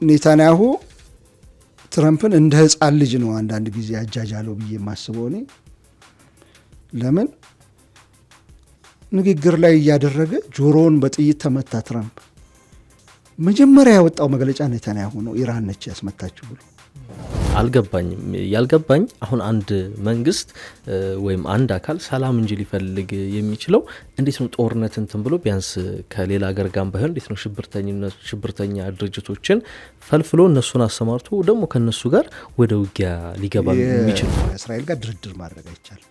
ኔታንያሁ ትራምፕን እንደ ህፃን ልጅ ነው አንዳንድ ጊዜ አጃጃለው ብዬ ማስበው እኔ። ለምን ንግግር ላይ እያደረገ ጆሮውን በጥይት ተመታ ትራምፕ። መጀመሪያ ያወጣው መግለጫ ኔታንያሁ ነው ኢራን ነች ያስመታችሁ ብሎ። አልገባኝም። ያልገባኝ አሁን አንድ መንግስት ወይም አንድ አካል ሰላም እንጂ ሊፈልግ የሚችለው እንዴት ነው ጦርነት እንትን ብሎ ቢያንስ ከሌላ ሀገር ጋር ባይሆን እንዴት ነው ሽብርተኛ ድርጅቶችን ፈልፍሎ እነሱን አሰማርቶ ደግሞ ከነሱ ጋር ወደ ውጊያ ሊገባ የሚችል? እስራኤል ጋር ድርድር ማድረግ አይቻልም።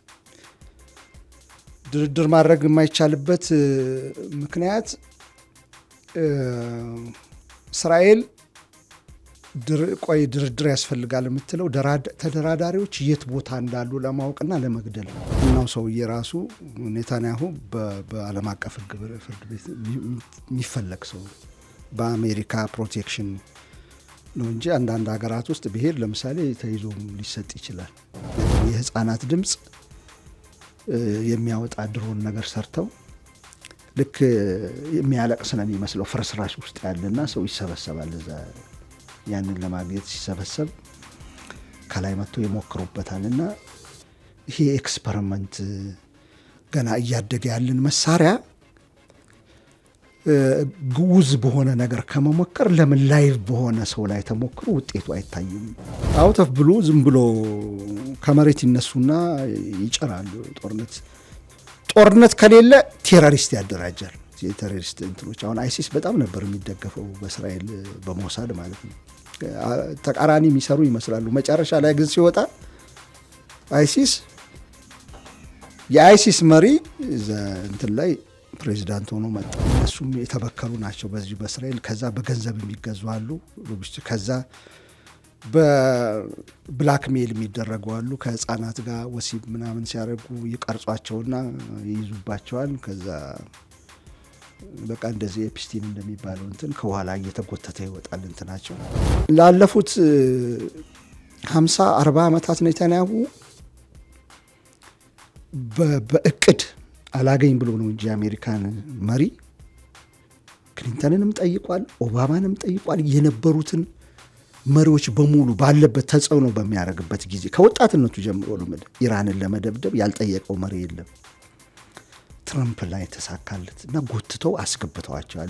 ድርድር ማድረግ የማይቻልበት ምክንያት እስራኤል ድርድር ያስፈልጋል የምትለው ተደራዳሪዎች የት ቦታ እንዳሉ ለማወቅና ለመግደል ነው። እናው ሰውዬ ራሱ ኔታንያሁ በዓለም አቀፍ ሕግ ፍርድ ቤት የሚፈለግ ሰው በአሜሪካ ፕሮቴክሽን ነው እንጂ አንዳንድ ሀገራት ውስጥ ብሄድ ለምሳሌ ተይዞ ሊሰጥ ይችላል። የህፃናት ድምፅ የሚያወጣ ድሮን ነገር ሰርተው ልክ የሚያለቅስ ነው የሚመስለው ፍርስራሽ ውስጥ ያለና ሰው ይሰበሰባል እዛ ያንን ለማግኘት ሲሰበሰብ ከላይ መጥቶ ይሞክሩበታልና ይሄ ኤክስፐሪመንት ገና እያደገ ያለን መሳሪያ ግውዝ በሆነ ነገር ከመሞከር ለምን ላይቭ በሆነ ሰው ላይ ተሞክሮ ውጤቱ አይታይም? አውት ኦፍ ብሉ ዝም ብሎ ከመሬት ይነሱና ይጨራሉ። ጦርነት ከሌለ ቴሮሪስት ያደራጃል። የቴሮሪስት እንትኖች አሁን አይሲስ በጣም ነበር የሚደገፈው በእስራኤል በሞሳድ ማለት ነው። ተቃራኒ የሚሰሩ ይመስላሉ። መጨረሻ ላይ ግን ሲወጣ የአይሲስ መሪ እንትን ላይ ፕሬዚዳንት ሆኖ መጣ። እነሱም የተበከሉ ናቸው በዚህ በእስራኤል። ከዛ በገንዘብ የሚገዙ አሉ፣ ከዛ በብላክሜል የሚደረጉ አሉ። ከህፃናት ጋር ወሲብ ምናምን ሲያደርጉ ይቀርጿቸውና ይይዙባቸዋል። ከዛ በቃ እንደዚህ ኤፕስቲን እንደሚባለው እንትን ከኋላ እየተጎተተ ይወጣል እንትናቸው። ላለፉት 50-40 ዓመታት ኔታንያሁ በእቅድ አላገኝ ብሎ ነው እንጂ የአሜሪካን መሪ ክሊንተንንም ጠይቋል፣ ኦባማንም ጠይቋል። የነበሩትን መሪዎች በሙሉ ባለበት ተጽዕኖ በሚያደርግበት ጊዜ ከወጣትነቱ ጀምሮ ነው ኢራንን ለመደብደብ ያልጠየቀው መሪ የለም። ትራምፕ ላይ ተሳካለት እና ጎትተው አስገብተዋቸዋል።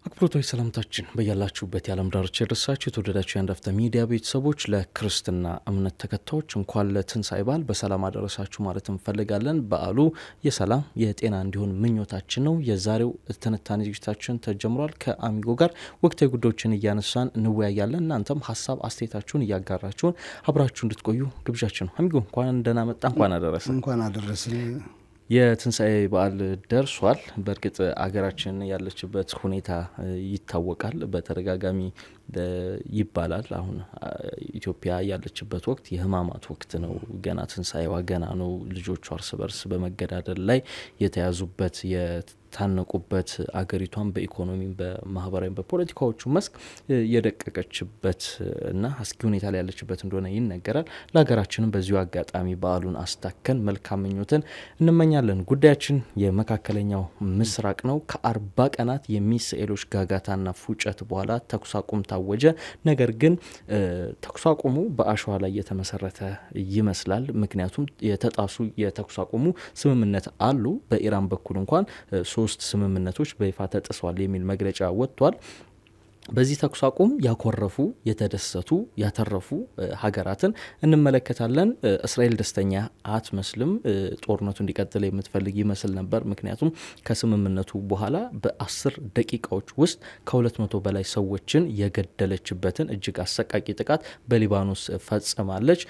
አክብሮታዊ ሰላምታችን በያላችሁበት የዓለም ዳርቻ የደረሳችሁ የተወደዳችሁ የአንድ አፍታ ሚዲያ ቤተሰቦች፣ ለክርስትና እምነት ተከታዮች እንኳን ለትንሳኤ በዓል በሰላም አደረሳችሁ ማለት እንፈልጋለን። በዓሉ የሰላም የጤና እንዲሆን ምኞታችን ነው። የዛሬው ትንታኔ ዝግጅታችን ተጀምሯል። ከአሚጎ ጋር ወቅታዊ ጉዳዮችን እያነሳን እንወያያለን። እናንተም ሀሳብ አስተያየታችሁን እያጋራችሁን አብራችሁ እንድትቆዩ ግብዣችን ነው። አሚጎ እንኳን ደህና መጣ። እንኳን አደረሰ። የትንሳኤ በዓል ደርሷል። በእርግጥ አገራችን ያለችበት ሁኔታ ይታወቃል። በተደጋጋሚ ይባላል። አሁን ኢትዮጵያ ያለችበት ወቅት የህማማት ወቅት ነው። ገና ትንሳኤዋ ገና ነው። ልጆቿ እርስ በርስ በመገዳደል ላይ የተያዙበት የታነቁበት፣ አገሪቷን በኢኮኖሚም በማህበራዊ በፖለቲካዎቹ መስክ የደቀቀችበት እና አስጊ ሁኔታ ላይ ያለችበት እንደሆነ ይነገራል። ለሀገራችንም በዚሁ አጋጣሚ በዓሉን አስታከን መልካም ምኞትን እንመኛለን። ጉዳያችን የመካከለኛው ምስራቅ ነው። ከ40 ቀናት የሚሳኤሎች ጋጋታና ፉጨት በኋላ ተኩስ አቁም ታወጀ። ነገር ግን ተኩስ አቁሙ በአሸዋ ላይ የተመሰረተ ይመስላል። ምክንያቱም የተጣሱ የተኩስ አቁሙ ስምምነት አሉ። በኢራን በኩል እንኳን 3 ስምምነቶች በይፋ ተጥሰዋል የሚል መግለጫ ወጥቷል። በዚህ ተኩስ አቁም ያኮረፉ፣ የተደሰቱ፣ ያተረፉ ሀገራትን እንመለከታለን። እስራኤል ደስተኛ አትመስልም። ጦርነቱ እንዲቀጥል የምትፈልግ ይመስል ነበር። ምክንያቱም ከስምምነቱ በኋላ በ10 ደቂቃዎች ውስጥ ከ200 በላይ ሰዎችን የገደለችበትን እጅግ አሰቃቂ ጥቃት በሊባኖስ ፈጽማለች።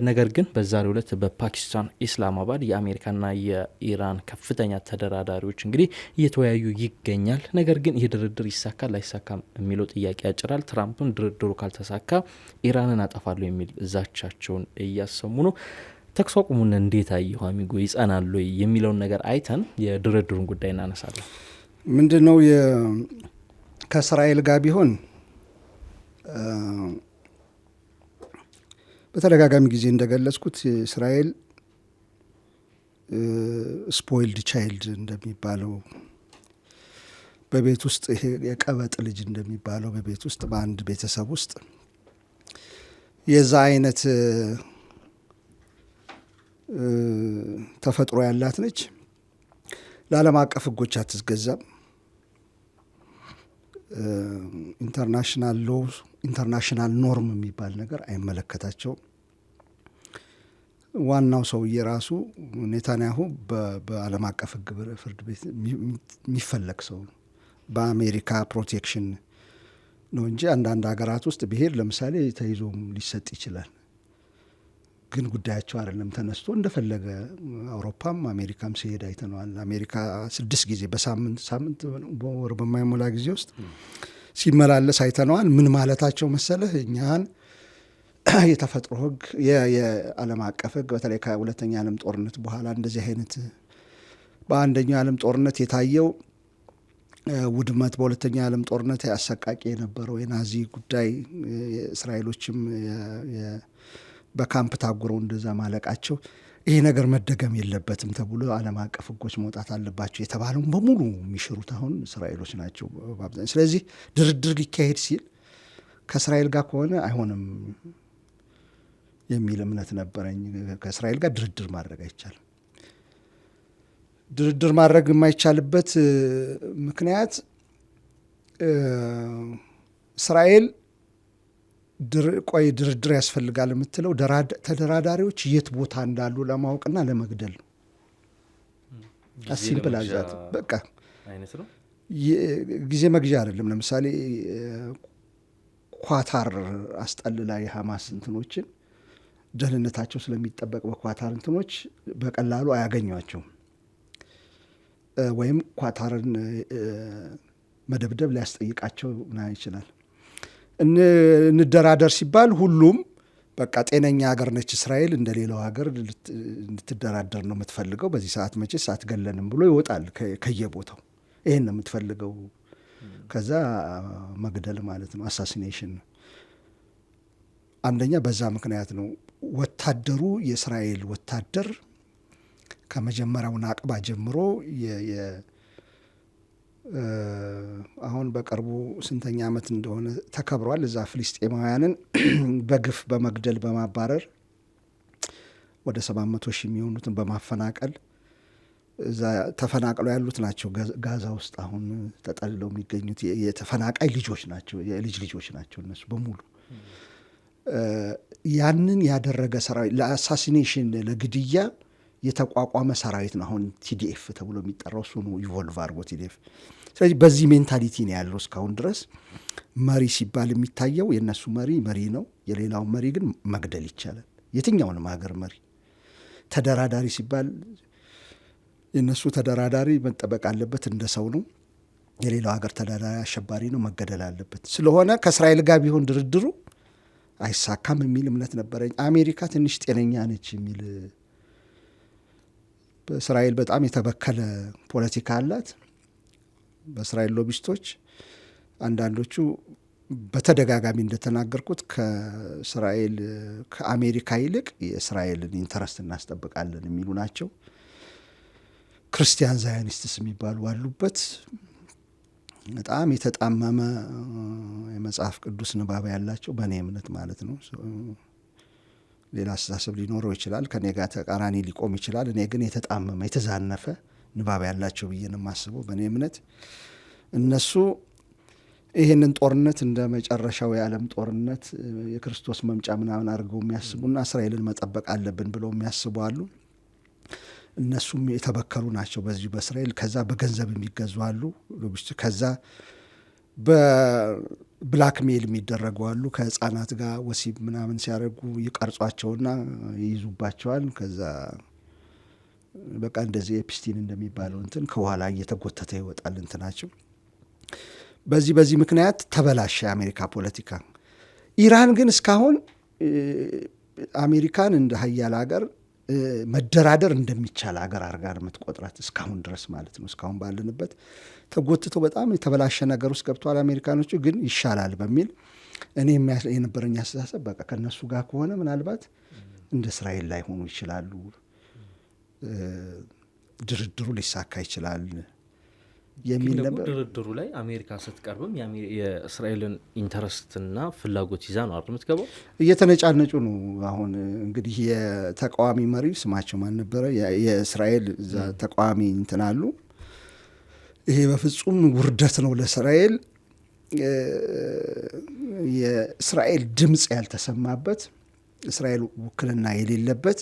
ነገር ግን በዛሬው ዕለት በፓኪስታን ኢስላማባድ የአሜሪካና የኢራን ከፍተኛ ተደራዳሪዎች እንግዲህ እየተወያዩ ይገኛል። ነገር ግን ይህ ድርድር ይሳካል ላይሳካም የሚለው ጥያቄ ያጭራል። ትራምፕን ድርድሩ ካልተሳካ ኢራንን አጠፋለሁ የሚል ዛቻቸውን እያሰሙ ነው። ተኩስ አቁሙን እንዴት አየሁ አሚጎ? ይጸናሉ የሚለውን ነገር አይተን የድርድሩን ጉዳይ እናነሳለን። ምንድነው ከእስራኤል ጋር ቢሆን በተደጋጋሚ ጊዜ እንደገለጽኩት እስራኤል ስፖይልድ ቻይልድ እንደሚባለው በቤት ውስጥ ይሄ የቀበጥ ልጅ እንደሚባለው በቤት ውስጥ በአንድ ቤተሰብ ውስጥ የዛ አይነት ተፈጥሮ ያላት ነች። ለዓለም አቀፍ ሕጎች አትገዛም። ኢንተርናሽናል ሎ ኢንተርናሽናል ኖርም የሚባል ነገር አይመለከታቸውም። ዋናው ሰውዬ ራሱ ኔታንያሁ በዓለም አቀፍ ሕግ ፍርድ ቤት የሚፈለግ ሰው ነው። በአሜሪካ ፕሮቴክሽን ነው እንጂ አንዳንድ ሀገራት ውስጥ ብሄር ለምሳሌ ተይዞም ሊሰጥ ይችላል። ግን ጉዳያቸው አይደለም። ተነስቶ እንደፈለገ አውሮፓም አሜሪካም ሲሄድ አይተነዋል። አሜሪካ 6 ጊዜ በሳምንት በወር በማይሞላ ጊዜ ውስጥ ሲመላለስ አይተነዋል። ምን ማለታቸው መሰለህ? እኛን የተፈጥሮ ሕግ የዓለም አቀፍ ሕግ በተለይ ከሁለተኛ ዓለም ጦርነት በኋላ እንደዚህ አይነት በአንደኛው የዓለም ጦርነት የታየው ውድመት፣ በሁለተኛ ዓለም ጦርነት አሰቃቂ የነበረው የናዚ ጉዳይ፣ እስራኤሎችም በካምፕ ታጉረው እንደዛ ማለቃቸው፣ ይሄ ነገር መደገም የለበትም ተብሎ ዓለም አቀፍ ሕጎች መውጣት አለባቸው የተባለውን በሙሉ የሚሽሩት አሁን እስራኤሎች ናቸው በአብዛኛው። ስለዚህ ድርድር ሊካሄድ ሲል ከእስራኤል ጋር ከሆነ አይሆንም የሚል እምነት ነበረኝ። ከእስራኤል ጋር ድርድር ማድረግ አይቻልም። ድርድር ማድረግ የማይቻልበት ምክንያት እስራኤል ድርድር ያስፈልጋል የምትለው ተደራዳሪዎች የት ቦታ እንዳሉ ለማወቅና ለመግደል ነው። ሲምፕል አዛት በቃ ጊዜ መግዣ አይደለም። ለምሳሌ ኳታር አስጠልላ የሐማስ እንትኖችን ደህንነታቸው ስለሚጠበቅ በኳታር እንትኖች በቀላሉ አያገኟቸውም። ወይም ኳታርን መደብደብ ሊያስጠይቃቸው ይችላል። እንደራደር ሲባል ሁሉም በቃ ጤነኛ ሀገር ነች እስራኤል፣ እንደ ሌላው ሀገር እንድትደራደር ነው የምትፈልገው። በዚህ ሰዓት መቼስ አትገለንም ብሎ ይወጣል ከየቦታው። ይሄን ነው የምትፈልገው። ከዛ መግደል ማለት ነው፣ አሳሲኔሽን ነው። አንደኛ በዛ ምክንያት ነው ወታደሩ የእስራኤል ወታደር ከመጀመሪያው ናቅባ ጀምሮ አሁን በቅርቡ ስንተኛ ዓመት እንደሆነ ተከብሯል። እዛ ፍልስጤማውያንን በግፍ በመግደል በማባረር ወደ 700 ሺህ የሚሆኑትን በማፈናቀል እዛ ተፈናቅለው ያሉት ናቸው። ጋዛ ውስጥ አሁን ተጠልለው የሚገኙት የተፈናቃይ ልጆች ናቸው፣ የልጅ ልጆች ናቸው እነሱ በሙሉ። ያንን ያደረገ ሰራዊት ለአሳሲኔሽን ለግድያ የተቋቋመ ሰራዊት ነው አሁን ቲዲኤፍ ተብሎ የሚጠራው። እሱ ነው ኢቮልቭ አድርጎ ቲዲኤፍ። ስለዚህ በዚህ ሜንታሊቲ ነው ያለው እስካሁን ድረስ። መሪ ሲባል የሚታየው የእነሱ መሪ ነው። የሌላውን መሪ ግን መግደል ይቻላል፣ የትኛውንም ሀገር መሪ። ተደራዳሪ ሲባል የእነሱ ተደራዳሪ መጠበቅ አለበት፣ እንደ ሰው ነው። የሌላው ሀገር ተደራዳሪ አሸባሪ ነው፣ መገደል አለበት። ስለሆነ ከእስራኤል ጋር ቢሆን ድርድሩ አይሳካም የሚል እምነት ነበረኝ። አሜሪካ ትንሽ ጤነኛ ነች የሚል፣ በእስራኤል በጣም የተበከለ ፖለቲካ አላት። በእስራኤል ሎቢስቶች አንዳንዶቹ በተደጋጋሚ እንደተናገርኩት ከእስራኤል ከአሜሪካ ይልቅ የእስራኤልን ኢንተረስት እናስጠብቃለን የሚሉ ናቸው። ክርስቲያን ዛዮኒስትስ የሚባሉ አሉበት። በጣም የተጣመመ የመጽሐፍ ቅዱስ ንባብ ያላቸው፣ በእኔ እምነት ማለት ነው። ሌላ አስተሳሰብ ሊኖረው ይችላል፣ ከኔ ጋር ተቃራኒ ሊቆም ይችላል። እኔ ግን የተጣመመ የተዛነፈ ንባብ ያላቸው ብዬ ነው የማስበው። በእኔ እምነት እነሱ ይህንን ጦርነት እንደ መጨረሻው የዓለም ጦርነት የክርስቶስ መምጫ ምናምን አድርገው የሚያስቡና እስራኤልን መጠበቅ አለብን ብለው የሚያስቡ አሉ። እነሱም የተበከሉ ናቸው በዚሁ በእስራኤል። ከዛ በገንዘብ የሚገዙ አሉ ሎቢስት። ከዛ በብላክሜል የሚደረጉ አሉ። ከህፃናት ጋር ወሲብ ምናምን ሲያደርጉ ይቀርጿቸውና ይይዙባቸዋል። ከዛ በቃ እንደዚህ ኤፕስቲን እንደሚባለው እንትን ከኋላ እየተጎተተ ይወጣል እንትናቸው። በዚህ ምክንያት ተበላሸ የአሜሪካ ፖለቲካ። ኢራን ግን እስካሁን አሜሪካን እንደ ሀያል ሀገር መደራደር እንደሚቻል ሀገር አድርጋ ነው የምትቆጥራት እስካሁን ድረስ ማለት ነው። እስካሁን ባለንበት ተጎትቶ በጣም የተበላሸ ነገር ውስጥ ገብተዋል አሜሪካኖቹ። ግን ይሻላል በሚል እኔ የነበረኝ አስተሳሰብ በቃ ከነሱ ጋር ከሆነ ምናልባት እንደ እስራኤል ላይ ሆኑ ይችላሉ፣ ድርድሩ ሊሳካ ይችላል የሚል ነበር። ድርድሩ ላይ አሜሪካ ስትቀርብም የእስራኤልን ኢንተረስትና ፍላጎት ይዛ ነው አይደል የምትገባው? እየተነጫነጩ ነው። አሁን እንግዲህ የተቃዋሚ መሪ ስማቸው ማን ነበረ? የእስራኤል ተቃዋሚ እንትን አሉ። ይሄ በፍጹም ውርደት ነው ለእስራኤል፣ የእስራኤል ድምፅ ያልተሰማበት፣ እስራኤል ውክልና የሌለበት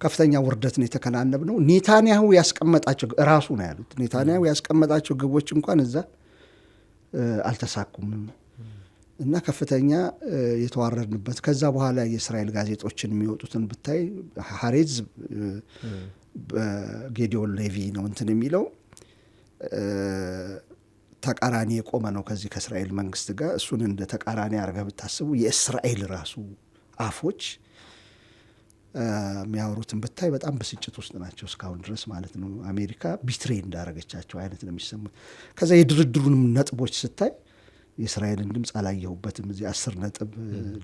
ከፍተኛ ውርደት ነው የተከናነብ ነው። ኔታንያሁ ያስቀመጣቸው ራሱ ነው ያሉት፣ ኔታንያሁ ያስቀመጣቸው ግቦች እንኳን እዛ አልተሳኩም እና ከፍተኛ የተዋረድንበት። ከዛ በኋላ የእስራኤል ጋዜጦችን የሚወጡትን ብታይ ሀሬዝ በጌዲዮን ሌቪ ነው እንትን የሚለው ተቃራኒ የቆመ ነው ከዚህ ከእስራኤል መንግስት ጋር። እሱን እንደ ተቃራኒ አድርገህ ብታስቡ የእስራኤል ራሱ አፎች የሚያወሩትን ብታይ በጣም ብስጭት ውስጥ ናቸው እስካሁን ድረስ ማለት ነው። አሜሪካ ቢትሬ እንዳረገቻቸው አይነት ነው የሚሰሙት። ከዛ የድርድሩንም ነጥቦች ስታይ የእስራኤልን ድምፅ አላየሁበትም። እዚህ 10 ነጥብ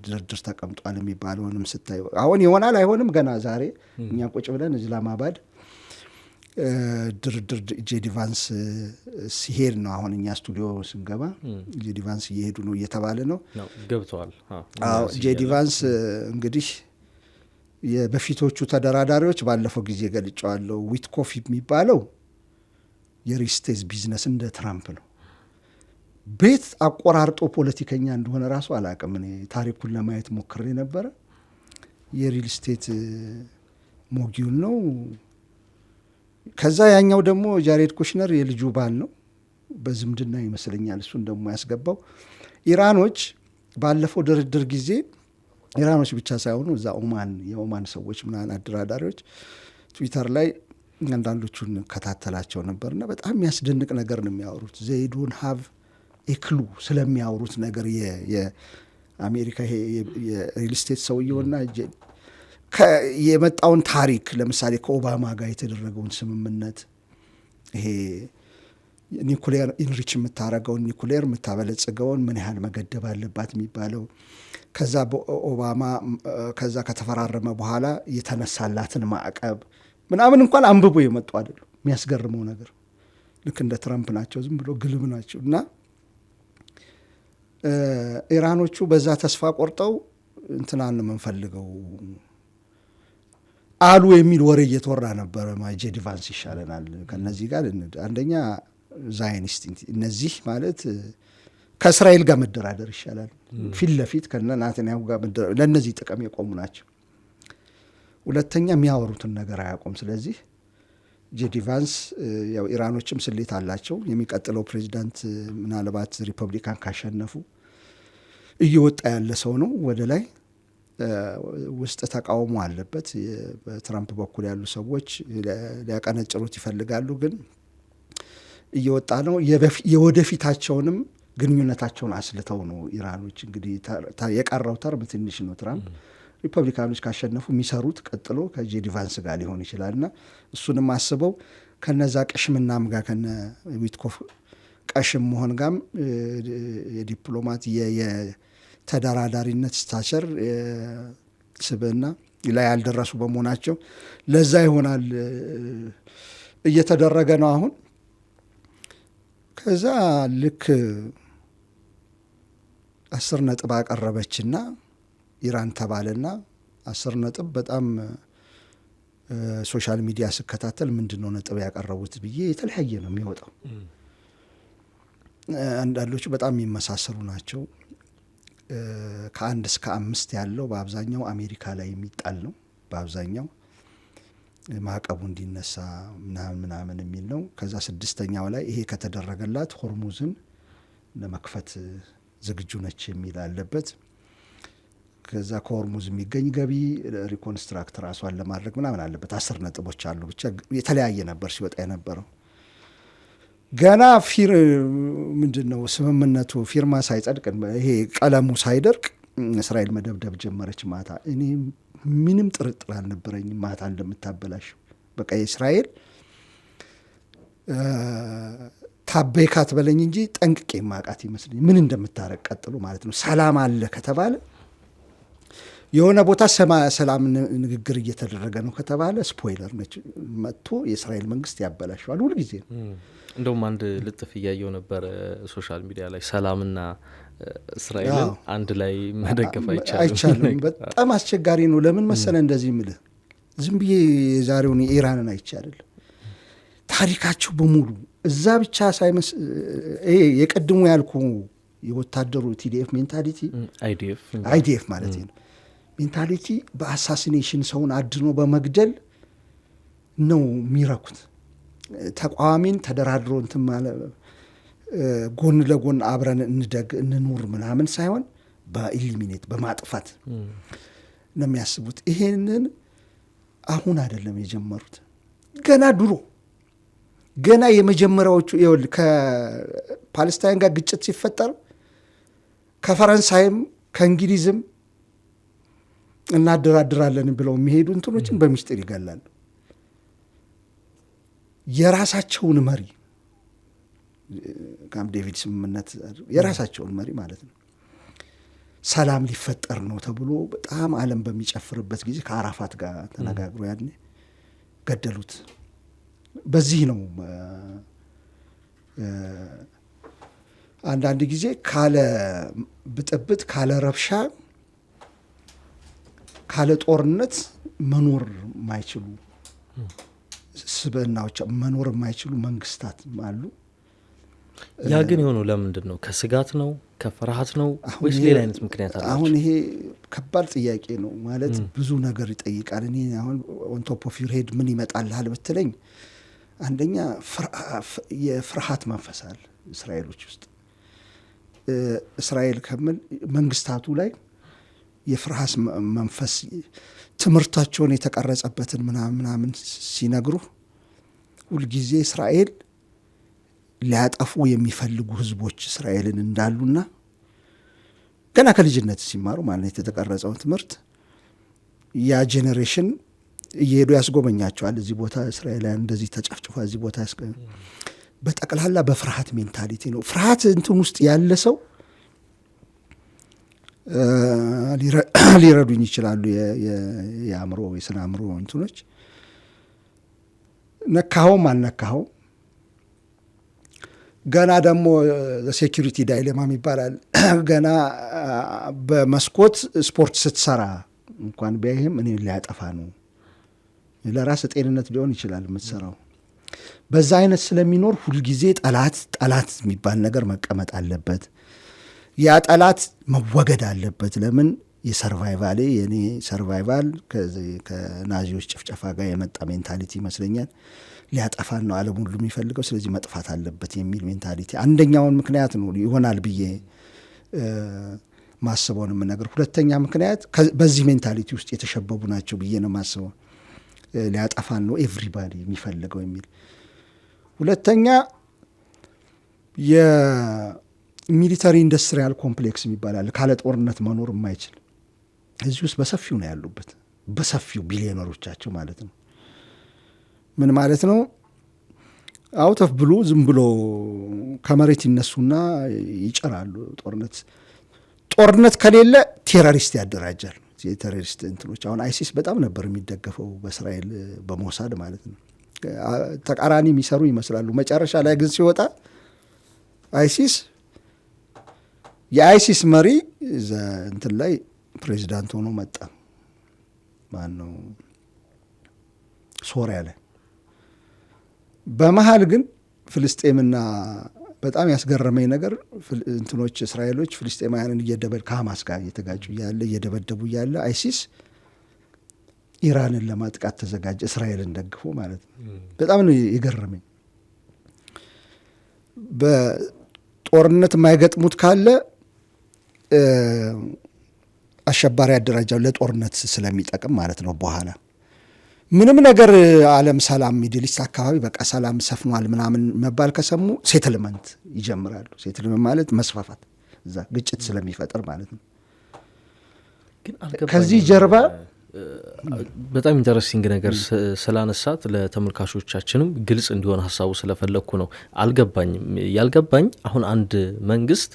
ድርድር ተቀምጧል የሚባለውንም ስታይ አሁን ይሆናል አይሆንም ገና ዛሬ እኛ ቁጭ ብለን ኢስላማባድ ድርድር ጄዲ ቫንስ ሲሄድ ነው። አሁን እኛ ስቱዲዮ ስንገባ ጄዲ ቫንስ እየሄዱ ነው እየተባለ ነው ገብተዋል። ጄዲ ቫንስ እንግዲህ የበፊቶቹ ተደራዳሪዎች ባለፈው ጊዜ ገልጫዋለሁ። ዊትኮፍ የሚባለው የሪስቴዝ ቢዝነስ እንደ ትራምፕ ነው። ቤት አቆራርጦ ፖለቲከኛ እንደሆነ ራሱ አላውቅም። እኔ ታሪኩን ለማየት ሞክሬ ነበረ። የሪል ስቴት ሞጊውል ነው። ከዛ ያኛው ደግሞ ጃሬድ ኩሽነር የልጁ ባል ነው፣ በዝምድና ይመስለኛል እሱን ደግሞ ያስገባው። ኢራኖች ባለፈው ድርድር ጊዜ ኢራኖች ብቻ ሳይሆኑ እዛ የኦማን ሰዎች ምናምን አደራዳሪዎች ትዊተር ላይ አንዳንዶቹን ከታተላቸው ነበርና በጣም የሚያስደንቅ ነገር ነው የሚያወሩት። ዘይዱን ሀቭ ኤክሉ ስለሚያወሩት ነገር የአሜሪካ ይሄ የሪል ስቴት ሰውየውና የመጣውን ታሪክ ለምሳሌ ከኦባማ ጋር የተደረገውን ስምምነት ይሄ ኒኩሌር ኢንሪች የምታረገውን ኒኩሌር የምታበለጽገውን ምን ያህል መገደብ አለባት የሚባለው ከዛ ኦባማ ከዛ ከተፈራረመ በኋላ የተነሳላትን ማዕቀብ ምናምን እንኳን አንብቦ የመጡ አይደሉ። የሚያስገርመው ነገር ልክ እንደ ትራምፕ ናቸው፣ ዝም ብሎ ግልብ ናቸው። እና ኢራኖቹ በዛ ተስፋ ቆርጠው እንትናን የምንፈልገው አሉ የሚል ወሬ እየተወራ ነበረ። ጄዲ ቫንስ ይሻለናል ከነዚህ ጋር አንደኛ ዛይኒስት፣ እነዚህ ማለት ከእስራኤል ጋር መደራደር ይሻላል። ፊት ለፊት ከነ ናታንያሁ ጋር ለእነዚህ ጥቅም የቆሙ ናቸው። ሁለተኛ የሚያወሩትን ነገር አያውቁም። ስለዚህ ጄዲ ቫንስ ያው ኢራኖችም ስሌት አላቸው። የሚቀጥለው ፕሬዚዳንት ምናልባት ሪፐብሊካን ካሸነፉ እየወጣ ያለ ሰው ነው ወደ ላይ። ውስጥ ተቃውሞ አለበት። በትራምፕ በኩል ያሉ ሰዎች ሊያቀነጭሩት ይፈልጋሉ፣ ግን እየወጣ ነው። የወደፊታቸውንም ግንኙነታቸውን አስልተው ነው ኢራኖች። እንግዲህ የቀረው ተርም ትንሽ ነው። ትራምፕ ሪፐብሊካኖች ካሸነፉ የሚሰሩት ቀጥሎ ከጄዲ ቫንስ ጋር ሊሆን ይችላል እና እሱንም አስበው ከነዛ ቀሽምናም ጋር ከነ ዊትኮፍ ቀሽም መሆን ጋም የዲፕሎማት የተደራዳሪነት ስታቸር ስብዕና ላይ ያልደረሱ በመሆናቸው ለዛ ይሆናል እየተደረገ ነው አሁን። ከዛ ልክ 10 ነጥብ አቀረበችና ኢራን ተባለና 10 ነጥብ በጣም ሶሻል ሚዲያ ስከታተል ምንድነው ነጥብ ያቀረቡት ብዬ የተለያየ ነው የሚወጣው። አንዳንዶቹ በጣም የሚመሳሰሉ ናቸው። ከ1 እስከ 5 ያለው በአብዛኛው አሜሪካ ላይ የሚጣል ነው። በአብዛኛው ማዕቀቡ እንዲነሳ ምናምን የሚል ነው። ከዛ 6ኛው ላይ ይሄ ከተደረገላት ሆርሙዝን ለመክፈት ዝግጁ ነች የሚል አለበት። ከዛ ከሆርሙዝ የሚገኝ ገቢ ሪኮንስትራክት ራሷን ለማድረግ ምናምን አለበት። 10 ነጥቦች አሉ። ብቻ የተለያየ ነበር ሲወጣ የነበረው። ገና ምንድነው ስምምነቱ ፊርማ ሳይጸድቅ ይሄ ቀለሙ ሳይደርቅ እስራኤል መደብደብ ጀመረች ማታ። እኔ ምንም ጥርጥር አልነበረኝም ማታ እንደምታበላሽ። በቃ የእስራኤል ታበይካት በለኝ እንጂ ጠንቅቄ ማቃት ይመስለኝ ምን እንደምታረቅ ቀጥሎ ማለት ነው። ሰላም አለ ከተባለ የሆነ ቦታ ሰላም ንግግር እየተደረገ ነው ከተባለ ስፖይለር ነች መጥቶ የእስራኤል መንግስት ያበላሸዋል ሁልጊዜ ነው። እንደውም አንድ ልጥፍ እያየው ነበር ሶሻል ሚዲያ ላይ ሰላምና እስራኤልን አንድ ላይ መደገፍ አይቻልም። በጣም አስቸጋሪ ነው። ለምን መሰለ እንደዚህ ምልህ ዝም ብዬ የዛሬውን የኢራንን አይቻልም ታሪካቸው በሙሉ እዛ ብቻ ሳይመስ የቀድሞ ያልኩ የወታደሩ ቲዲኤፍ ሜንታሊቲ አይዲኤፍ ማለት ነው ሜንታሊቲ በአሳሲኔሽን ሰውን አድኖ በመግደል ነው የሚረኩት። ተቃዋሚን ተደራድሮ እንትን ማለት ጎን ለጎን አብረን እንደግ እንኑር ምናምን ሳይሆን በኢሊሚኔት በማጥፋት ነው የሚያስቡት። ይሄንን አሁን አይደለም የጀመሩት፣ ገና ድሮ ገና የመጀመሪያዎቹ ይኸውልህ ከፓለስታይን ጋር ግጭት ሲፈጠር ከፈረንሳይም ከእንግሊዝም እናደራድራለን ብለው የሚሄዱ እንትኖችን በሚስጥር ይገላሉ። የራሳቸውን መሪ ካምፕ ዴቪድ ስምምነት የራሳቸውን መሪ ማለት ነው ሰላም ሊፈጠር ነው ተብሎ በጣም ዓለም በሚጨፍርበት ጊዜ ከአራፋት ጋር ተነጋግሮ ያኔ ገደሉት። በዚህ ነው አንዳንድ ጊዜ ካለ ብጥብጥ ካለ ረብሻ ካለ ጦርነት መኖር ማይችሉ ስብዕናዎች መኖር የማይችሉ መንግስታት አሉ። ያ ግን የሆነው ለምንድን ነው? ከስጋት ነው? ከፍርሃት ነው? ወይስ ሌላ አይነት ምክንያት አለ? አሁን ይሄ ከባድ ጥያቄ ነው ማለት ብዙ ነገር ይጠይቃል። እኔ አሁን ኦን ቶፕ ኦፍ ዩር ሄድ ምን ይመጣልሃል ብትለኝ አንደኛ የፍርሃት መንፈስ አለ እስራኤሎች ውስጥ። እስራኤል ከምል መንግስታቱ ላይ የፍርሃት መንፈስ ትምህርታቸውን የተቀረጸበትን ምናምን ሲነግሩ ሁልጊዜ እስራኤል ሊያጠፉ የሚፈልጉ ህዝቦች እስራኤልን እንዳሉና ገና ከልጅነት ሲማሩ ማለት የተቀረጸውን ትምህርት ያ ጄኔሬሽን እየሄዱ ያስጎበኛቸዋል። እዚህ ቦታ እስራኤላውያን እንደዚህ ተጨፍጭፏ እዚህ ቦታ በጠቅላላ በፍርሃት ሜንታሊቲ ነው። ፍርሃት እንትን ውስጥ ያለ ሰው ሊረዱኝ ይችላሉ የአእምሮ የስነ አእምሮ እንትኖች ነካኸውም አልነካኸውም። ገና ደግሞ ሴኪሪቲ ዳይሌማ ይባላል። ገና በመስኮት ስፖርት ስትሰራ እንኳን ቢያይህም እኔ ሊያጠፋ ነው ለራስ ጤንነት ሊሆን ይችላል የምትሰራው። በዛ አይነት ስለሚኖር ሁልጊዜ ጠላት የሚባል ነገር መቀመጥ አለበት። ያ ጠላት መወገድ አለበት። ለምን የሰርቫይቫሌ የኔ ሰርቫይቫል ከናዚዎች ጭፍጨፋ ጋር የመጣ ሜንታሊቲ ይመስለኛል። ሊያጠፋን ነው ዓለም ሁሉ የሚፈልገው፣ ስለዚህ መጥፋት አለበት የሚል ሜንታሊቲ አንደኛውን ምክንያት ነው ይሆናል ብዬ ማስበውን የምነገር። ሁለተኛ ምክንያት በዚህ ሜንታሊቲ ውስጥ የተሸበቡ ናቸው ብዬ ነው ማስበው። ሊያጠፋን ነው ኤቭሪባዲ የሚፈልገው የሚል። ሁለተኛ የሚሊተሪ ኢንዱስትሪያል ኮምፕሌክስ የሚባላል ካለ ጦርነት መኖር የማይችል እዚህ ውስጥ በሰፊው ነው ያሉበት፣ በሰፊው ቢሊዮነሮቻቸው ማለት ነው። ምን ማለት ነው? አውት ኦፍ ብሉ ዝም ብሎ ከመሬት ይነሱና ይጨራሉ። ጦርነት ከሌለ ቴሮሪስት ያደራጃል። የቴሮሪስት እንትኖች አሁን አይሲስ በጣም ነበር የሚደገፈው በእስራኤል በሞሳድ ማለት ነው። ተቃራኒ የሚሰሩ ይመስላሉ። መጨረሻ ላይ ግን ሲወጣ የአይሲስ መሪ እንትን ላይ ፕሬዚዳንት ሆኖ መጣ። ማን ነው? ሶሪያ ላይ። በመሀል ግን ፍልስጤምና በጣም ያስገረመኝ ነገር እንትኖች እስራኤሎች ፍልስጤማውያንን ከሐማስ ጋር እየተጋጩ እያለ እየደበደቡ እያለ አይሲስ ኢራንን ለማጥቃት ተዘጋጀ፣ እስራኤልን ደግፎ ማለት ነው። በጣም ነው የገረመኝ። በጦርነት የማይገጥሙት ካለ አሸባሪ አደራጃው ለጦርነት ስለሚጠቅም ማለት ነው። በኋላ ምንም ነገር ዓለም ሰላም ሚድሊስት አካባቢ በቃ ሰላም ሰፍኗል ምናምን መባል ከሰሙ ሴትልመንት ይጀምራሉ። ሴትልመንት ማለት መስፋፋት፣ እዛ ግጭት ስለሚፈጠር ማለት ነው። ግን ከዚህ ጀርባ በጣም ኢንተረስቲንግ ነገር ስላነሳት ለተመልካቾቻችንም ግልጽ እንዲሆን ሀሳቡ ስለፈለኩ ነው። አልገባኝም። ያልገባኝ አሁን አንድ መንግስት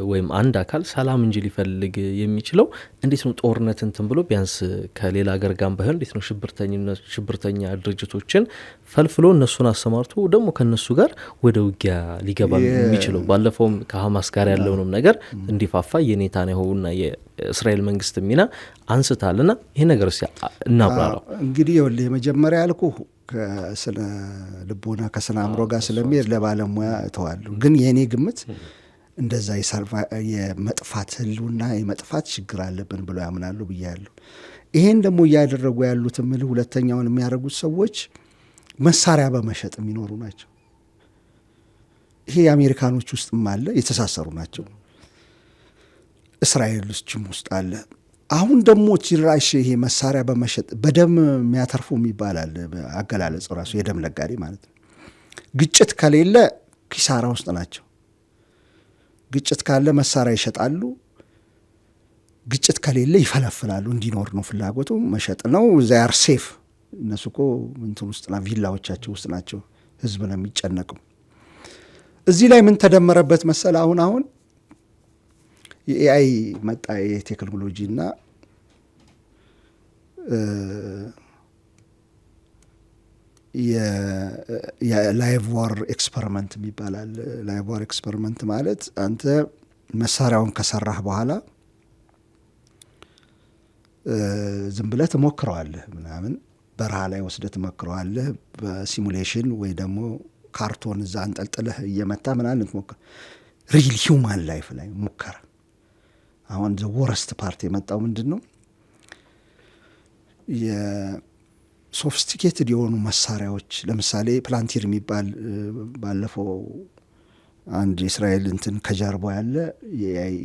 ወይም አንድ አካል ሰላም እንጂ ሊፈልግ የሚችለው እንዴት ነው? ጦርነት እንትን ብሎ ቢያንስ ከሌላ ሀገር ጋር ባይሆን እንዴት ነው ሽብርተኛ ድርጅቶችን ፈልፍሎ እነሱን አሰማርቶ ደግሞ ከነሱ ጋር ወደ ውጊያ ሊገባ የሚችለው? ባለፈውም ከሐማስ ጋር ያለውንም ነገር እንዲፋፋ የኔታንያሁና የእስራኤል መንግስት ሚና አንስታልና ይሄ ነገር እናብራራው። እንግዲህ የመጀመሪያ ያልኩ ከስነ ልቦና ከስነ አእምሮ ጋር ስለሚሄድ ለባለሙያ እተዋለሁ። ግን የእኔ ግምት እንደዛ የመጥፋት ህልውና የመጥፋት ችግር አለብን ብሎ ያምናሉ ብያለሁ። ይሄን ደግሞ እያደረጉ ያሉት ሁለተኛውን የሚያደርጉት ሰዎች መሳሪያ በመሸጥ የሚኖሩ ናቸው። ይሄ የአሜሪካኖች ውስጥም አለ፣ የተሳሰሩ ናቸው። እስራኤሎችም ውስጥ አለ። አሁን ደግሞ ጭራሽ ይሄ መሳሪያ በመሸጥ በደም የሚያተርፉ ይባላል አገላለጽ ራሱ የደም ነጋዴ ማለት ነው። ግጭት ከሌለ ኪሳራ ውስጥ ናቸው። ግጭት ካለ መሳሪያ ይሸጣሉ፣ ግጭት ከሌለ ይፈለፍላሉ። እንዲኖር ነው ፍላጎቱ፣ መሸጥ ነው። ዛር ሴፍ እነሱ እኮ እንትን ውስጥ ና ቪላዎቻቸው ውስጥ ናቸው። ህዝብ ነው የሚጨነቀው። እዚህ ላይ ምን ተደመረበት መሰለ? አሁን የኤአይ መጣ የቴክኖሎጂ እና የላይቭ ዋር ኤክስፐሪመንት ይባላል። ላይቭ ዋር ኤክስፐሪመንት ማለት አንተ መሳሪያውን ከሰራህ በኋላ ዝም ብለህ ትሞክረዋለህ፣ ምናምን በረሃ ላይ ወስደህ ትሞክረዋለህ። በሲሙሌሽን ወይ ደግሞ ካርቶን እዛ አንጠልጥለህ እየመታ ምናምን ትሞክር። ሪል ሂውማን ላይፍ ላይ ሙከራ። አሁን ዘ ወረስት ፓርት የመጣው ምንድን ነው? የሶፊስቲኬትድ የሆኑ መሳሪያዎች ለምሳሌ ፕላንቲር የሚባል ባለፈው አንድ የእስራኤል እንትን ከጀርባው ያለ የኤአይ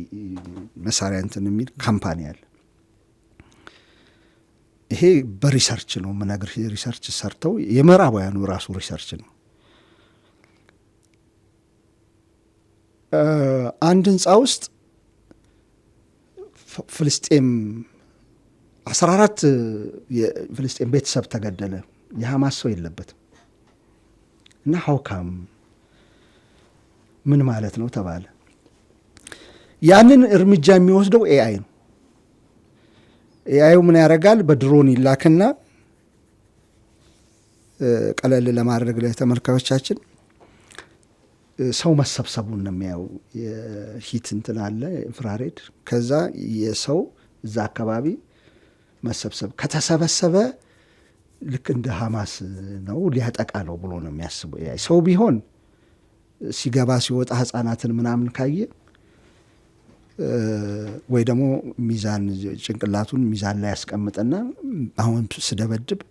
መሳሪያ እንትን የሚል ካምፓኒ አለ። ይሄ በሪሰርች ነው የምነግርህ። ሪሰርች ሰርተው የምዕራባውያኑ ራሱ ሪሰርች ነው። አንድ ህንፃ ውስጥ ፍልስጤም 14 የፍልስጤም ቤተሰብ ተገደለ። የሐማስ ሰው የለበትም። እና ሀውካም ምን ማለት ነው ተባለ። ያንን እርምጃ የሚወስደው ኤአይ ነው። ኤአዩ ምን ያደርጋል? በድሮን ይላክና ቀለል ለማድረግ ለተመልካዮቻችን ሰው መሰብሰቡን ነው የሚያው። የሂት እንትን አለ ኢንፍራሬድ። ከዛ የሰው እዛ አካባቢ መሰብሰብ ከተሰበሰበ ልክ እንደ ሐማስ ነው ሊያጠቃ ነው ብሎ ነው የሚያስበው ኤአይ። ሰው ቢሆን ሲገባ ሲወጣ ህፃናትን ምናምን ካየ ወይ ደግሞ ሚዛን ጭንቅላቱን ሚዛን ላይ ያስቀምጥና አሁን ስደበድብ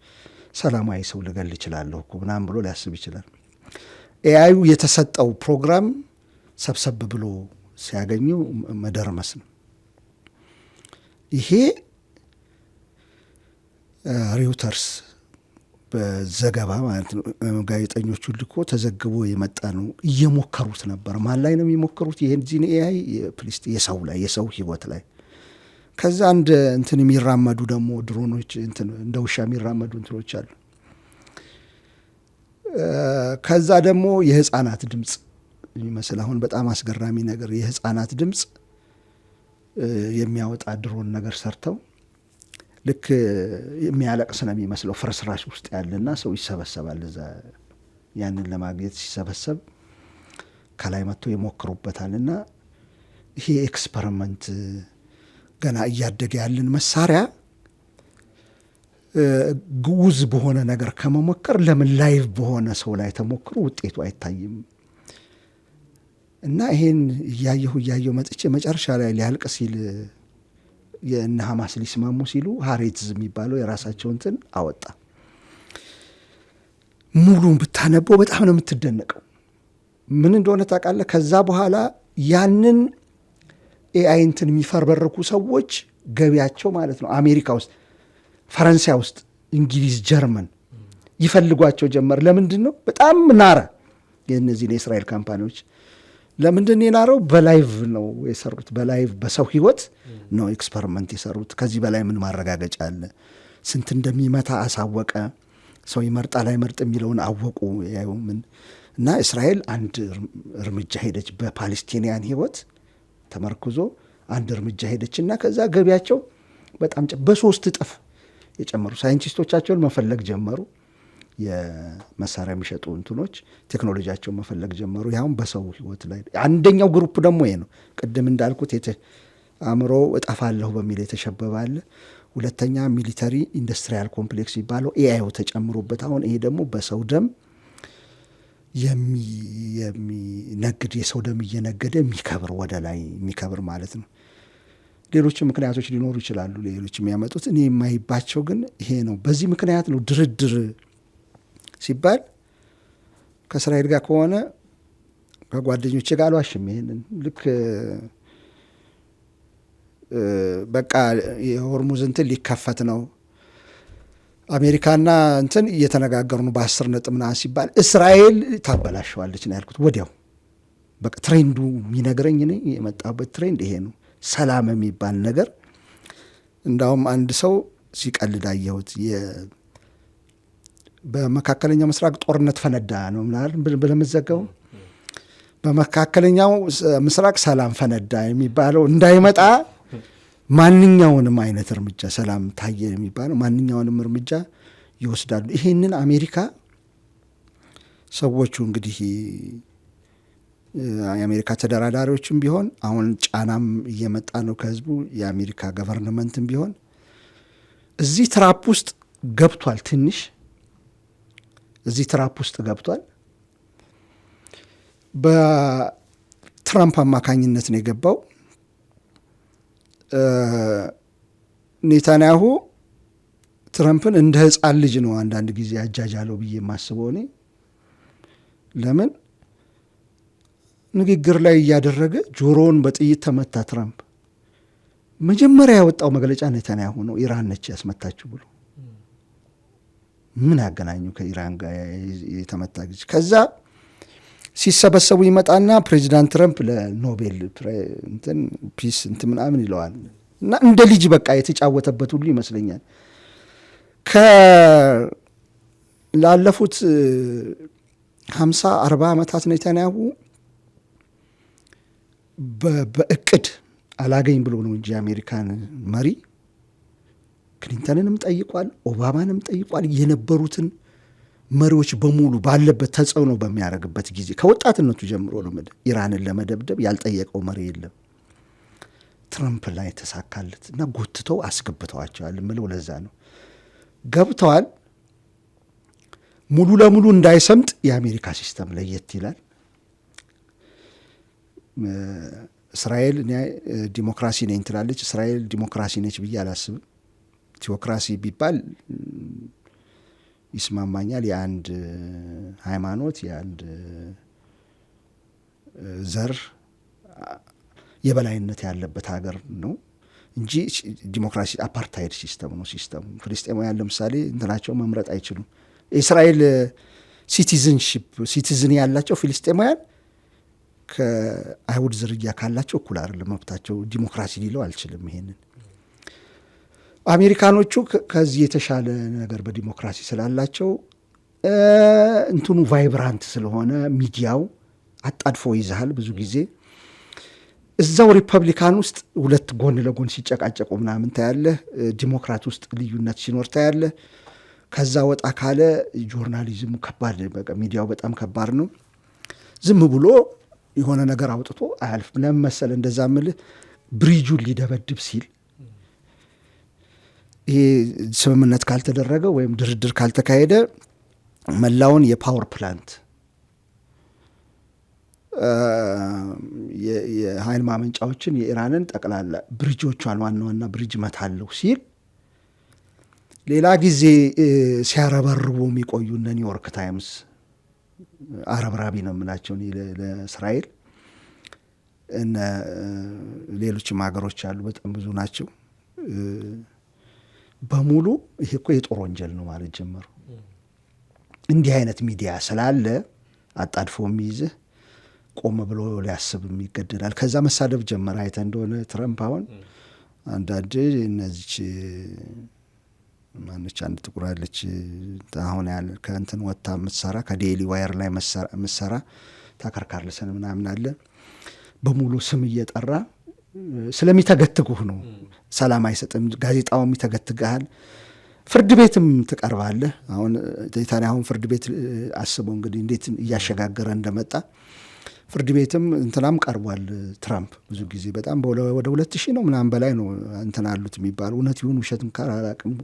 ሰላማዊ ሰው ልገል ይችላለሁ እኮ ምናምን ብሎ ሊያስብ ይችላል። ኤአዩ የተሰጠው ፕሮግራም ሰብሰብ ብሎ ሲያገኙ መደርመስ ነው። ይሄ ሪውተርስ በዘገባ ማለት ነው ጋዜጠኞቹ ልኮ ተዘግቦ የመጣ ነው። እየሞከሩት ነበር። ማን ላይ ነው የሚሞክሩት? ይሄን ዚን ኤአይ የሰው ላይ የሰው ህይወት ላይ። ከዛ አንድ እንትን የሚራመዱ ደግሞ ድሮኖች እንትን እንደ ውሻ የሚራመዱ እንትኖች አሉ። ከዛ ደግሞ የህፃናት ድምፅ የሚመስል አሁን በጣም አስገራሚ ነገር የህፃናት ድምፅ የሚያወጣ ድሮን ነገር ሰርተው ልክ የሚያለቅስ ነው የሚመስለው ፍርስራሽ ውስጥ ያለና ሰው ይሰበሰባል። እዛ ያንን ለማግኘት ሲሰበሰብ ከላይ መጥቶ ይሞክሩበታልና ይሄ ኤክስፐሪመንት ገና እያደገ ያለን መሳሪያ ግዑዝ በሆነ ነገር ከመሞከር ለምን ላይቭ በሆነ ሰው ላይ ተሞክሮ ውጤቱ አይታይም? እና ይሄን እያየሁ መጥቼ መጨረሻ ላይ ሊያልቅ ሲል የእነ ሐማስ ሊስማሙ ሲሉ ሀሬትዝ የሚባለው የራሳቸው እንትን አወጣ። ሙሉን ብታነበው በጣም ነው የምትደነቀው። ምን እንደሆነ ታውቃለህ? ከዛ በኋላ ያንን ኤአይ እንትን የሚፈርበርኩ ሰዎች ገቢያቸው ማለት ነው አሜሪካ ውስጥ፣ ፈረንሳይ ውስጥ፣ እንግሊዝ፣ ጀርመን ይፈልጓቸው ጀመር። ለምንድን ነው? በጣም ናረ። የእነዚህን የእስራኤል ካምፓኒዎች ለምንድን የናረው? በላይቭ ነው የሰሩት። በላይቭ በሰው ህይወት ነው ኤክስፐሪመንት የሰሩት። ከዚህ በላይ ምን ማረጋገጫ አለ? ስንት እንደሚመታ አሳወቀ። ሰው ይመርጣል አይመርጥ የሚለውን አወቁ። ያዩ ምን እና እስራኤል አንድ እርምጃ ሄደች፣ በፓሌስቲኒያን ህይወት ተመርኩዞ አንድ እርምጃ ሄደች እና ከዛ ገቢያቸው በጣም በ3 እጥፍ የጨመሩ። ሳይንቲስቶቻቸውን መፈለግ ጀመሩ። የመሳሪያ የሚሸጡ እንትኖች ቴክኖሎጂያቸውን መፈለግ ጀመሩ። ያሁን በሰው ህይወት ላይ አንደኛው ግሩፕ ደግሞ ይሄ ነው። ቅድም እንዳልኩት አእምሮ እጠፋለሁ በሚል የተሸበበ አለ። ሁለተኛ ሚሊተሪ ኢንዱስትሪያል ኮምፕሌክስ ይባለው ኤአይው ተጨምሮበት፣ አሁን ይሄ ደግሞ በሰው ደም የሚነግድ የሰው ደም እየነገደ የሚከብር ወደ ላይ የሚከብር ማለት ነው። ሌሎች ምክንያቶች ሊኖሩ ይችላሉ፣ ሌሎች የሚያመጡት። እኔ የማይባቸው ግን ይሄ ነው። በዚህ ምክንያት ነው ድርድር ሲባል ከእስራኤል ጋር ከሆነ ከጓደኞቼ ጋር አልዋሽም። ይሄንን ልክ በቃ የሆርሙዝ እንትን ሊከፈት ነው አሜሪካና እንትን እየተነጋገሩ ነው በ10 ነጥብ ምናምን ሲባል እስራኤል ታበላሸዋለች ነው ያልኩት። ወዲያው በቃ ትሬንዱ የሚነግረኝ እኔ የመጣበት ትሬንድ ይሄ ነው። ሰላም የሚባል ነገር እንዳውም አንድ ሰው ሲቀልድ አየሁት። በመካከለኛው ምስራቅ ጦርነት ፈነዳ ነው ምናምን ብለምዘገው በመካከለኛው ምስራቅ ሰላም ፈነዳ የሚባለው እንዳይመጣ ማንኛውንም አይነት እርምጃ ሰላም ታየ የሚባለው ማንኛውንም እርምጃ ይወስዳሉ። ይሄንን አሜሪካ ሰዎቹ እንግዲህ የአሜሪካ ተደራዳሪዎችም ቢሆን አሁን ጫናም እየመጣ ነው ከህዝቡ። የአሜሪካ ገቨርንመንትም ቢሆን እዚህ ትራፕ ውስጥ ገብቷል። ትንሽ እዚህ ትራፕ ውስጥ ገብቷል። በትራምፕ አማካኝነት ነው የገባው። ኔታንያሁ ትራምፕን እንደ ህፃን ልጅ ነው አንዳንድ ጊዜ አጃጃለው ብዬ የማስበው እኔ። ለምን ንግግር ላይ እያደረገ ጆሮውን በጥይት ተመታ ትራምፕ። መጀመሪያ ያወጣው መግለጫ ኔታንያሁ ነው ኢራን ነች ያስመታችሁ ብሎ። ምን ያገናኙ ከኢራን ጋር የተመታ ጊዜ? ከዛ ሲሰበሰቡ ይመጣና ፕሬዚዳንት ትራምፕ ለኖቤል እንትን ፒስ እንትን ምናምን ይለዋል እና እንደ ልጅ በቃ የተጫወተበት ሁሉ ይመስለኛል። ላለፉት 50-40 ዓመታት ኔታንያሁ በእቅድ አላገኝ ብሎ ነው እንጂ የአሜሪካን መሪ ክሊንተንንም ጠይቋል፣ ኦባማንም ጠይቋል። የነበሩትን መሪዎች በሙሉ ባለበት ተጽዕኖ በሚያደርግበት ጊዜ ከወጣትነቱ ጀምሮ ነው ኢራንን ለመደብደብ ያልጠየቀው መሪ የለም። ትራምፕ ላይ ተሳካለት እና ጎትተው አስገብተዋቸዋል ምለው ለዛ ነው ገብተዋል። ሙሉ ለሙሉ እንዳይሰምጥ የአሜሪካ ሲስተም ለየት ይላል። እስራኤል ዲሞክራሲ ነኝ ትላለች። እስራኤል ዲሞክራሲ ነች ብዬ አላስብም። ቴዎክራሲ ቢባል ይስማማኛል። የአንድ ሃይማኖት የአንድ ዘር የበላይነት ያለበት ሀገር ነው እንጂ ዲሞክራሲ አፓርታይድ ሲስተም ነው ሲስተሙ። ፍልስጤማውያን ለምሳሌ እንትናቸው መምረጥ አይችሉም። የእስራኤል ሲቲዝን ያላቸው ፍልስጤማውያን ከአይሁድ ዝርያ ካላቸው እኩል አይደለም መብታቸው። ዲሞክራሲ ሊለው አልችልም። ይሄንን አሜሪካኖቹ ከዚህ የተሻለ ነገር በዲሞክራሲ ስላላቸው እንትኑ ቫይብራንት ስለሆነ ሚዲያው አጣድፎ ይዛል። ብዙ ጊዜ እዛው ሪፐብሊካን ውስጥ ሁለት ጎን ለጎን ሲጨቃጨቁ ምናምን ታያለህ። ዲሞክራት ውስጥ ልዩነት ሲኖር ታያለህ። ከዛ ወጣ ካለ ጆርናሊዝሙ ከባድ፣ በቃ ሚዲያው በጣም ከባድ ነው። ዝም ብሎ የሆነ ነገር አውጥቶ አያልፍም። ለምን መሰለህ እንደዛ ምልህ ብሪጁን ሊደበድብ ሲል ይሄ ስምምነት ካልተደረገ ወይም ድርድር ካልተካሄደ መላውን የፓወር ፕላንት የኃይል ማመንጫዎችን የኢራንን ጠቅላላ ብሪጆቿን ዋና ዋና ብሪጅ መታለው ሲል ሌላ ጊዜ ሲያረበርቡ የሚቆዩ እነ ኒውዮርክ ታይምስ አረብራቢ ነው የምላቸው ለእስራኤል እነ ሌሎችም ሀገሮች አሉ፣ በጣም ብዙ ናቸው። በሙሉ ይሄ እኮ የጦር ወንጀል ነው ማለት ጀመሩ። እንዲህ አይነት ሚዲያ ስላለ አጣድፎ የሚይዝህ ቆም ብሎ ሊያስብም ይገደዳል። ከዛ መሳደብ ጀመረ። አይተ እንደሆነ ትረምፕ አሁን አንዳንድ እነዚች ማነች አንድ ጥቁር ያለች አሁን ያለ ከእንትን ወጣ ምትሰራ ከዴይሊ ዋየር ላይ ምትሰራ ታከር ካርልሰን ምናምን አለ በሙሉ ስም እየጠራ ስለሚተገትጉህ ነው። ሰላም አይሰጥም። ጋዜጣውም ይተገትግሃል። ፍርድ ቤትም ትቀርባለህ። አሁን ታዲያ አሁን ፍርድ ቤት አስበው እንግዲህ እንዴት እያሸጋገረ እንደመጣ ፍርድ ቤትም እንትናም ቀርቧል። ትራምፕ ብዙ ጊዜ በጣም ወደ 2000 ነው ምናምን በላይ ነው እንትን አሉት የሚባለው። እውነት ይሁን ውሸትም ካላቅም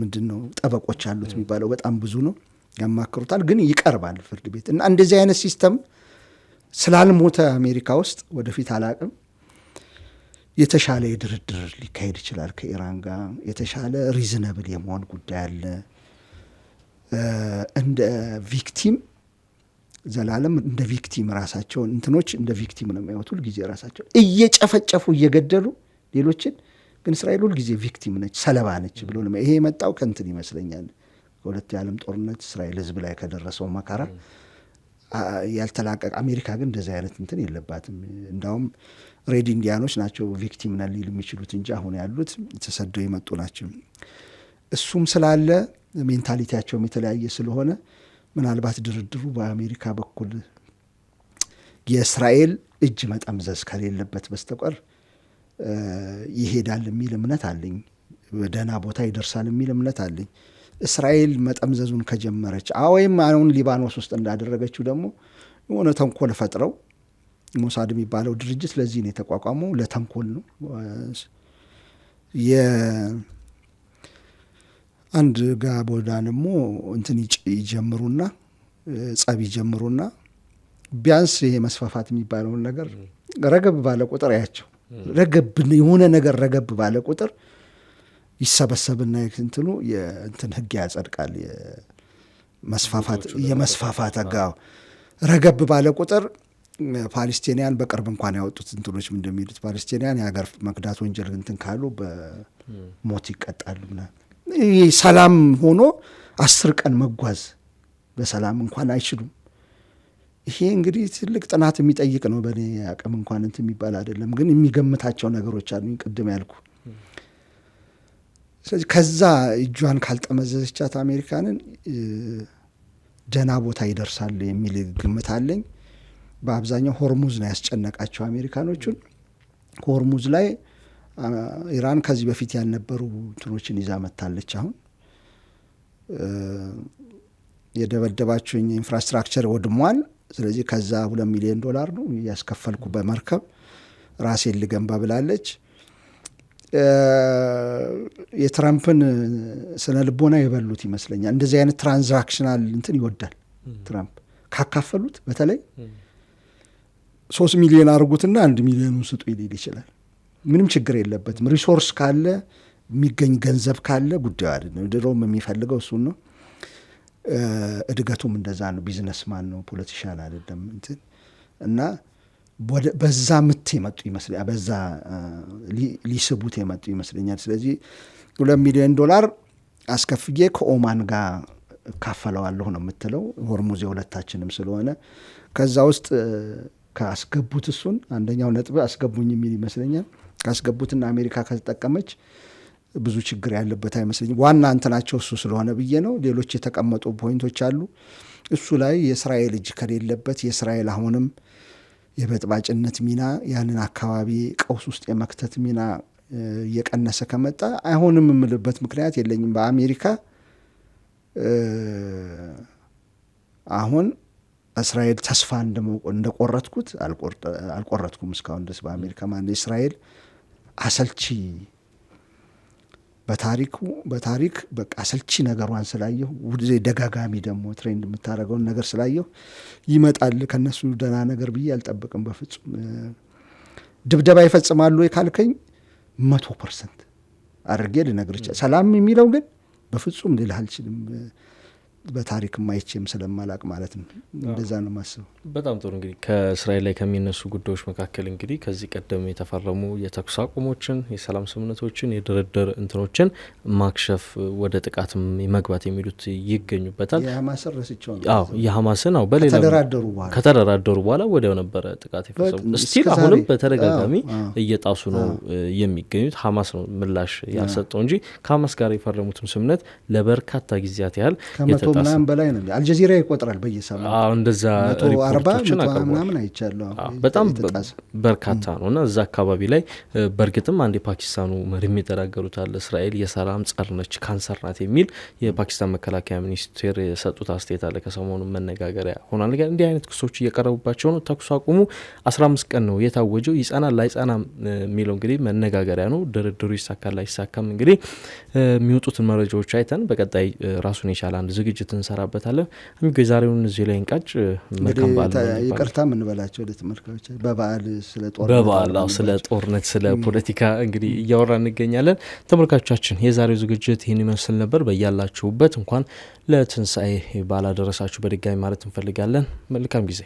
ምንድን ነው ጠበቆች አሉት የሚባለው በጣም ብዙ ነው። ያማክሩታል፣ ግን ይቀርባል ፍርድ ቤት እና እንደዚህ አይነት ሲስተም ስላልሞተ አሜሪካ ውስጥ ወደፊት አላቅም የተሻለ የድርድር ሊካሄድ ይችላል ከኢራን ጋር የተሻለ ሪዝነብል የመሆን ጉዳይ አለ። እንደ ቪክቲም ዘላለም እንደ ቪክቲም ራሳቸውን እንትኖች እንደ ቪክቲም ነው የሚያዩት ሁል ጊዜ ራሳቸው እየጨፈጨፉ እየገደሉ ሌሎችን። ግን እስራኤል ሁል ጊዜ ቪክቲም ነች፣ ሰለባ ነች ብሎ ነው። ይሄ የመጣው ከእንትን ይመስለኛል ከሁለት የዓለም ጦርነት እስራኤል ህዝብ ላይ ከደረሰው መከራ ያልተላቀቅ። አሜሪካ ግን እንደዚህ አይነት እንትን የለባትም። እንዳውም ሬድ ኢንዲያኖች ናቸው ቪክቲም ነን ሊሉ የሚችሉት እንጂ አሁን ያሉት ተሰደው የመጡ ናቸው። እሱም ስላለ ሜንታሊቲያቸውም የተለያየ ስለሆነ ምናልባት ድርድሩ በአሜሪካ በኩል የእስራኤል እጅ መጠምዘዝ ከሌለበት በስተቀር ይሄዳል የሚል እምነት አለኝ። በደህና ቦታ ይደርሳል የሚል እምነት አለኝ። እስራኤል መጠምዘዙን ከጀመረች ወይም አሁን ሊባኖስ ውስጥ እንዳደረገችው ደግሞ የሆነ ተንኮል ፈጥረው ሞሳድ የሚባለው ድርጅት ለዚህ ነው የተቋቋመው፣ ለተንኮል ነው። አንድ ጋቦዳ ደግሞ እንትን ይጀምሩና ጸብ ይጀምሩና ቢያንስ ይሄ መስፋፋት የሚባለውን ነገር ረገብ ባለ ቁጥር ያቸው ረገብ የሆነ ነገር ረገብ ባለ ቁጥር ይሰበሰብና እንትኑ የእንትን ህግ ያጸድቃል። የመስፋፋት ህጋው ረገብ ባለ ቁጥር ፓለስቲኒያን በቅርብ እንኳን ያወጡት እንትኖች እንደሚሉት ፓለስቲኒያን የሀገር መክዳት ወንጀል እንትን ካሉ በሞት ይቀጣሉ። ይህ ሰላም ሆኖ 10 ቀን መጓዝ በሰላም እንኳን አይችሉም። ይሄ እንግዲህ ትልቅ ጥናት የሚጠይቅ ነው። በእኔ አቅም እንኳን እንትን የሚባል አይደለም፣ ግን የሚገምታቸው ነገሮች አሉ ቅድም ያልኩ። ስለዚህ ከዛ እጇን ካልጠመዘዘቻት አሜሪካንን ደህና ቦታ ይደርሳል የሚል ግምት አለኝ። በአብዛኛው ሆርሙዝ ነው ያስጨነቃቸው አሜሪካኖቹን። ሆርሙዝ ላይ ኢራን ከዚህ በፊት ያልነበሩ እንትኖችን ይዛ መታለች። አሁን የደበደባችሁኝ ኢንፍራስትራክቸር ወድሟል፣ ስለዚህ ከዛ $2 ሚሊዮን ነው ያስከፈልኩ በመርከብ ራሴን ልገንባ ብላለች። የትራምፕን ስነ ልቦና የበሉት ይመስለኛል። እንደዚህ አይነት ትራንዛክሽናል እንትን ይወዳል ትራምፕ። ካካፈሉት በተለይ 3 ሚሊዮን አድርጉትና 1 ሚሊዮኑን ስጡ ይል ይችላል። ምንም ችግር የለበትም። ሪሶርስ ካለ የሚገኝ ገንዘብ ካለ ጉዳዩ አይደለም። ድሮም የሚፈልገው እሱን ነው። እድገቱም እንደዛ ነው። ቢዝነስማን ነው፣ ፖለቲሻን አይደለም እንትን እና በዛ ምት የመጡ ይመስለኛል። በዛ ሊስቡት የመጡ ይመስለኛል። ስለዚህ $2 ሚሊዮን አስከፍዬ ከኦማን ጋር እካፈለዋለሁ ነው የምትለው። ሆርሙዝ የሁለታችንም ስለሆነ ከዛ ውስጥ ካስገቡት እሱን አንደኛው ነጥብ አስገቡኝ የሚል ይመስለኛል። ካስገቡትና አሜሪካ ከተጠቀመች ብዙ ችግር ያለበት አይመስለኝም። ዋና እንትናቸው እሱ ስለሆነ ብዬ ነው። ሌሎች የተቀመጡ ፖይንቶች አሉ። እሱ ላይ የእስራኤል እጅ ከሌለበት የእስራኤል አሁንም የበጥባጭነት ሚና ያንን አካባቢ ቀውስ ውስጥ የመክተት ሚና እየቀነሰ ከመጣ አይሆንም የምልበት ምክንያት የለኝም። በአሜሪካ አሁን እስራኤል ተስፋ እንደቆረጥኩት አልቆረጥኩም እስካሁን ድረስ በአሜሪካ ማለት እስራኤል አሰልቺ በታሪክ በቃ አሰልቺ ነገሯን ስላየሁ ደጋጋሚ ደግሞ ትሬንድ የምታደርገውን ነገር ስላየሁ ይመጣል ከነሱ ደህና ነገር ብዬ አልጠብቅም በፍጹም። ድብደባ ይፈጽማሉ ካልከኝ 100% አድርጌ ልነግር ይችላል። ሰላም የሚለው ግን በፍጹም ልልህ አልችልም። በታሪክ ማይቼም ስለማላቅ ማለት ነው። እንደዛ ነው ማስበው። በጣም ጥሩ። እንግዲህ ከእስራኤል ላይ ከሚነሱ ጉዳዮች መካከል እንግዲህ ከዚህ ቀደም የተፈረሙ የተኩስ አቁሞችን፣ የሰላም ስምምነቶችን፣ የድርድር እንትኖችን ማክሸፍ፣ ወደ ጥቃትም መግባት የሚሉት ይገኙበታል። የሐማስን ረስቸው ነው። አዎ የሐማስን ነው በሌላ ከተደራደሩ በኋላ ወዲያው ነበረ ጥቃት የፈጸሙት። ስቲል አሁንም በተደጋጋሚ እየጣሱ ነው የሚገኙት። ሐማስ ነው ምላሽ ያልሰጠው እንጂ ከሐማስ ጋር የፈረሙትም ስምምነት ለበርካታ ጊዜያት ያህል ከ100 ምናምን በላይ ነው። አልጀዚራ ይቆጥራል በየሳምንቱ። እንደዛ ሪፖርቶችን ምናምን አይቻለሁ። በጣም በርካታ ነው እና እዛ አካባቢ ላይ በእርግጥም አንድ የፓኪስታኑ መሪ የሚተናገሩት አለ። እስራኤል የሰላም ጸር ነች፣ ካንሰር ናት የሚል የፓኪስታን መከላከያ ሚኒስቴር የሰጡት አስተያየት አለ። ከሰሞኑ መነጋገሪያ ሆኗል። እንዲህ አይነት ክሶች እየቀረቡባቸው ነው። ተኩስ አቁሙ 15 ቀን ነው የታወጀው። ይጸናል ላይጸናም የሚለው እንግዲህ መነጋገሪያ ነው። ድርድሩ ይሳካል ላይሳካም እንግዲህ የሚወጡትን መረጃዎች አይተን በቀጣይ ራሱን የቻለ አንድ ዝግጅት እንሰራበታለን። አሚጎ ዛሬውን እዚህ ላይ እንቃጭ። መልካም በዓል። ይቅርታ ምን በላቸው ለተመልካቾች በበዓል ስለ ጦርነት ስለ ፖለቲካ እንግዲህ እያወራ እንገኛለን። ተመልካቾቻችን የዛሬው ዝግጅት ይህን ይመስል ነበር። በያላችሁበት እንኳን ለትንሳኤ በዓል አደረሳችሁ በድጋሚ ማለት እንፈልጋለን። መልካም ጊዜ